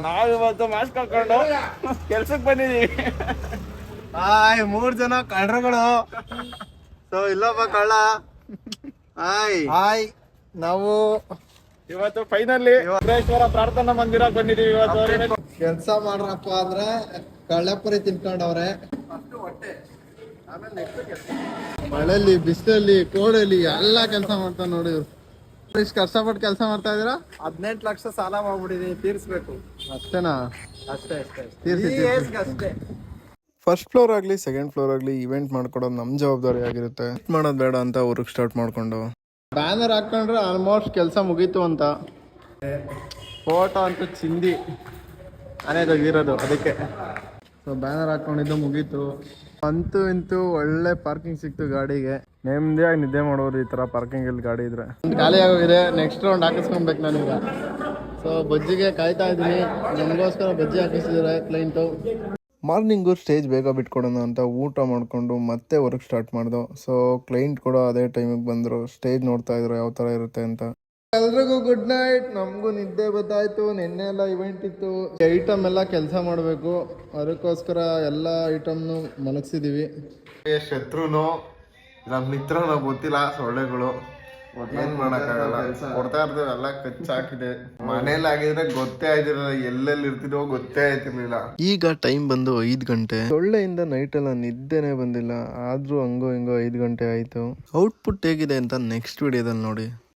ನಾವಿವತ್ತು ಮಾಸ್ಕ್ ಹಾಕೊಂಡು ಕೆಲ್ಸಕ್ಕೆ ಬಂದಿದೀವಿ. 3 ಜನ ಕಳ್ಳರುಗಳು. ಸೊ ಇಲ್ಲೊಬ್ಬ ಕಳ್ಳ. ಹಾಯ್ ನಾವು ಇವತ್ತು ಫೈನಲಿ ವಿಘ್ನೇಶ್ವರ ಪ್ರಾರ್ಥನಾ ಮಂದಿರಕ್ಕೆ ಬಂದಿದೀವಿ. ಇವತ್ತು ಕೆಲ್ಸ ಮಾಡ್ರಪ್ಪ ಅಂದ್ರೆ ಕಳ್ಳಪುರಿ ತಿನ್ಕೊಂಡವ್ರೆ. ಮಳೆಯಲ್ಲಿ ಬಿಸಿಲಲ್ಲಿ ಕೋಡಲ್ಲಿ ಎಲ್ಲ ಕೆಲಸ ಮಾಡ್ತಾ ನೋಡಿ. ಇಷ್ಟು ಕಷ್ಟಪಟ್ಟು ಕೆಲಸ ಮಾಡ್ತಾ ಇದೀರಾ. 18 ಲಕ್ಷ ಸಾಲ ಮಾಡ್ಬಿಟ್ಟಿದೀನಿ, ತೀರ್ಸ್ಬೇಕು. ಅಷ್ಟೇನಾ? ಅಷ್ಟೇ ಅಷ್ಟೇ. ಫಸ್ಟ್ ಫ್ಲೋರ್ ಆಗಲಿ ಸೆಕೆಂಡ್ ಫ್ಲೋರ್ ಆಗಲಿ ಇವೆಂಟ್ ಮಾಡ್ಕೊಡೋದು ನಮ್ಮ ಜವಾಬ್ದಾರಿ ಆಗಿರುತ್ತೆ. ಮಾಡೋದು ಬೇಡ ಅಂತ ವರ್ಕ್ ಸ್ಟಾರ್ಟ್ ಮಾಡ್ಕೊಂಡು ಬ್ಯಾನರ್ ಹಾಕೊಂಡ್ರೆ ಆಲ್ಮೋಸ್ಟ್ ಕೆಲಸ ಮುಗೀತು ಅಂತ. ಫೋಟೋ ಅಂತೂ ಚಿಂದಿ ನಾನೇ ತೆಗ್ದಿರೋದು ಅದಕ್ಕೆ. ಸೊ ಬ್ಯಾನರ್ ಹಾಕೊಂಡಿದ್ದು ಮುಗೀತು. ಅಂತೂ ಇಂತೂ ಒಳ್ಳೆ ಪಾರ್ಕಿಂಗ್ ಸಿಕ್ತು ಗಾಡಿಗೆ. ನೆಮ್ಮದಿಯಾಗಿ ನಿದ್ದೆ ಮಾಡೋರು ಈ ಥರ ಪಾರ್ಕಿಂಗಲ್ಲಿ ಗಾಡಿ ಇದ್ರೆ. ಖಾಲಿ ಆಗೋಗಿದೆ, ನೆಕ್ಸ್ಟ್ ರೌಂಡ್ ಹಾಕಿಸ್ಕೊಬೇಕು ನಾನೀಗ. ಸೊ ಬಜ್ಜಿಗೆ ಕಾಯ್ತಾ ಇದ್ದೀನಿ. ನಮಗೋಸ್ಕರ ಬಜ್ಜಿ ಹಾಕಿಸಿದ್ರೆ ಕ್ಲೈಂಟು. ಮಾರ್ನಿಂಗು ಸ್ಟೇಜ್ ಬೇಗ ಬಿಟ್ಕೊಡೋಣ ಅಂತ ಊಟ ಮಾಡಿಕೊಂಡು ಮತ್ತೆ ವರ್ಕ್ ಸ್ಟಾರ್ಟ್ ಮಾಡ್ದು. ಸೊ ಕ್ಲೈಂಟ್ ಕೂಡ ಅದೇ ಟೈಮಿಗೆ ಬಂದರು. ಸ್ಟೇಜ್ ನೋಡ್ತಾ ಇದ್ರು ಯಾವ ಥರ ಇರುತ್ತೆ ಅಂತ. ಎಲ್ರಿಗೂ ಗುಡ್ ನೈಟ್. ನಮಗೂ ನಿದ್ದೆ ಗೊತ್ತಾಯ್ತು. ನಿನ್ನೆ ಎಲ್ಲ ಇವೆಂಟ್ ಇತ್ತು, ಐಟಮ್ ಎಲ್ಲ ಕೆಲಸ ಮಾಡಬೇಕು. ಅದಕ್ಕೋಸ್ಕರ ಎಲ್ಲ ಐಟಮ್ನು ಮಲಗಿಸಿದ್ದೀವಿ. ಶತ್ರುನು ನಮ್ಮ ಮಿತ್ರನೋ ಗೊತ್ತಿಲ್ಲ, ಸೊಳ್ಳೆಗಳು ಏನ್ ಮಾಡಕ್ಕಾಗಲ್ಲ. ಕೊಡ್ತಾ ಇರ್ತೇವೆ ಎಲ್ಲ ಕಚ್ಚಾಕಿದೆ. ಮನೇಲಿ ಆಗಿದ್ರೆ ಗೊತ್ತೇ ಆಯ್ತಿರಲಿಲ್ಲ, ಎಲ್ಲೆಲ್ಲಿ ಇರ್ತಿದೋ ಗೊತ್ತೇ ಆಯ್ತಿರ್ಲಿಲ್ಲ. ಈಗ ಟೈಮ್ ಬಂದು 5 ಗಂಟೆ. ಸೊಳ್ಳೆಯಿಂದ ನೈಟ್ ಎಲ್ಲ ನಿದ್ದೆನೆ ಬಂದಿಲ್ಲ. ಆದ್ರೂ ಹಂಗೋ ಹಿಂಗೋ 5 ಗಂಟೆ ಆಯ್ತು. ಔಟ್ಪುಟ್ ಹೇಗಿದೆ ಅಂತ ನೆಕ್ಸ್ಟ್ ವಿಡಿಯೋದಲ್ಲಿ ನೋಡಿ.